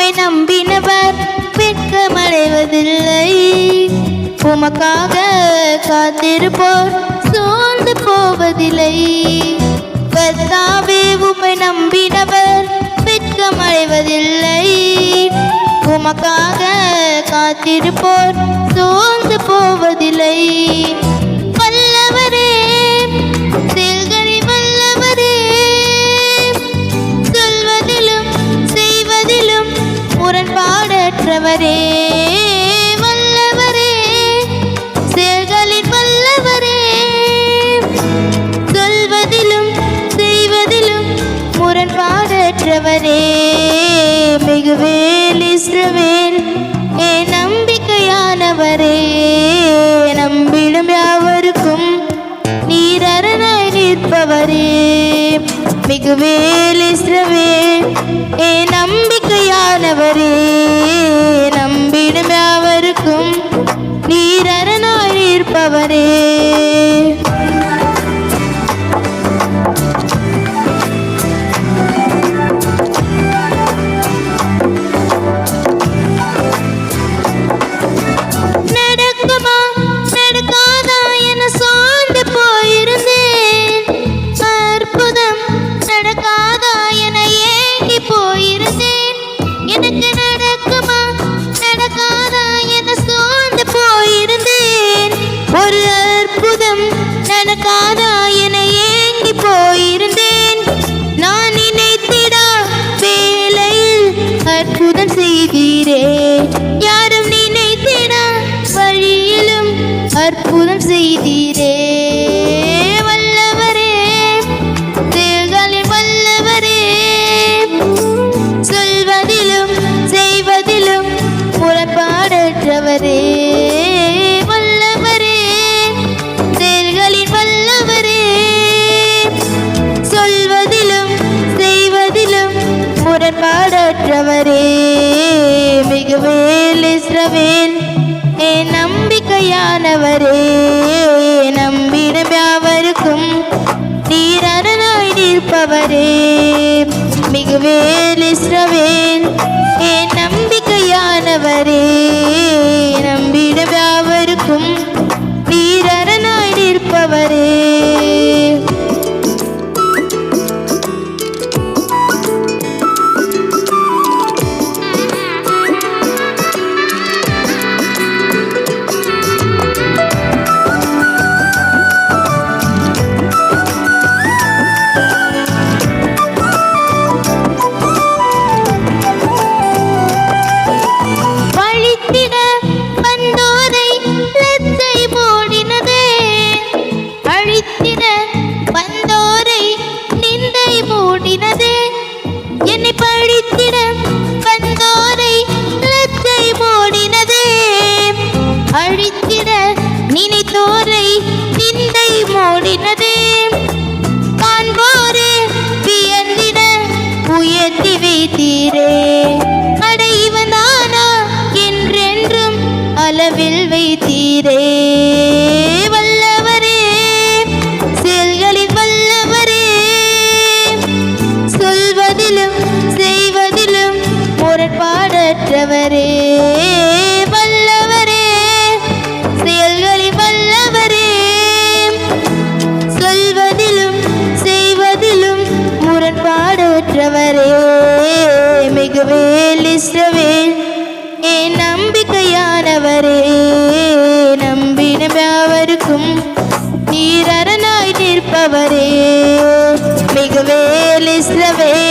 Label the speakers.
Speaker 1: உம்மை நம்பினவர் வெட்கமடைவதில்லை. உமக்காக காத்திருப்போர் சோர்ந்து போவதில்லை. கர்த்தாவே உம்மை நம்பினவர் வெட்கமடைவதில்லை. உமக்காக காத்திருப்போர் சோர்ந்து போவதில்லை. வல்லவரே, செயல்களில் வல்லவரே, சொல்வதிலும் செய்வதிலும் முரண்பாடற்றவரே. வல்லவரே, செயல்களில் வல்லவரே, சொல்வதிலும் செய்வதிலும் முரண்பாடற்றவரே. மிகுவேல் இஸ்ரவேல் என் நம்பிக்கையானவரே, நம்பிடும் யாவருக்கும் நீர் அரணாய் நிற்பவரே. மிகுவேல் இஸ்ரவேல் என் நம்பிக்கையானவரே, நம்பிடும் யாவருக்கும் நீர் அரணாய் நிற்பவரே. எனக்கு நடக்குமா நடக்காதா என சோர்ந்து போயிருந்தேன். ஒரு அற்புதம் நடக்காதா என ஏங்கி போயிருந்தேன். நான் நினைத்திடா வேளையில் அற்புதம் செய்தீரே. யாரும் நினைத்திடா வழியிலும் அற்புதம் செய்தீரே. வல்லவரே, வல்லவரே, செயல்களில் வல்லவரே, சொல்வதிலும் செய்வதிலும் முரண்பாடற்றவரே. மிகுவேல் இஸ்ரவேல் என் நம்பிக்கையானவரே, நம்பிடும் யாவருக்கும் நீர் அரணாய் நிற்பவரே. மிகுவேல் இஸ்ரவேல் என் நம்பிக்கையானவரே, நம்பிடும் யாவருக்கும் நீர் அரணாய் நிற்பவரே. என்னை பழித்திட வந்தோரை லச்சை மூடினதே. அழித்திட நினைத்தோரை நிந்தை மூடினதே. காண்போரே வியந்திட உயர்த்தி வைத்தீரே. அடைவனானா என்றென்றும் அளவில் வைத்தீரே. வல்லவரே, செயல்களில் வல்லவரே, சொல்வதிலும் செய்வதிலும் முரண்பாடற்றவரே. வல்லவரே, செயல்களில் வல்லவரே, சொல்வதிலும் செய்வதிலும் முரண்பாடற்றவரே. மிகுவேல் இஸ்ரவேல் என் நம்பிக்கையானவரே, நம்பிடும் யாவருக்கும் நீர் அரணாய் நிற்பவரே. மிகுவேல் இஸ்ரவேல்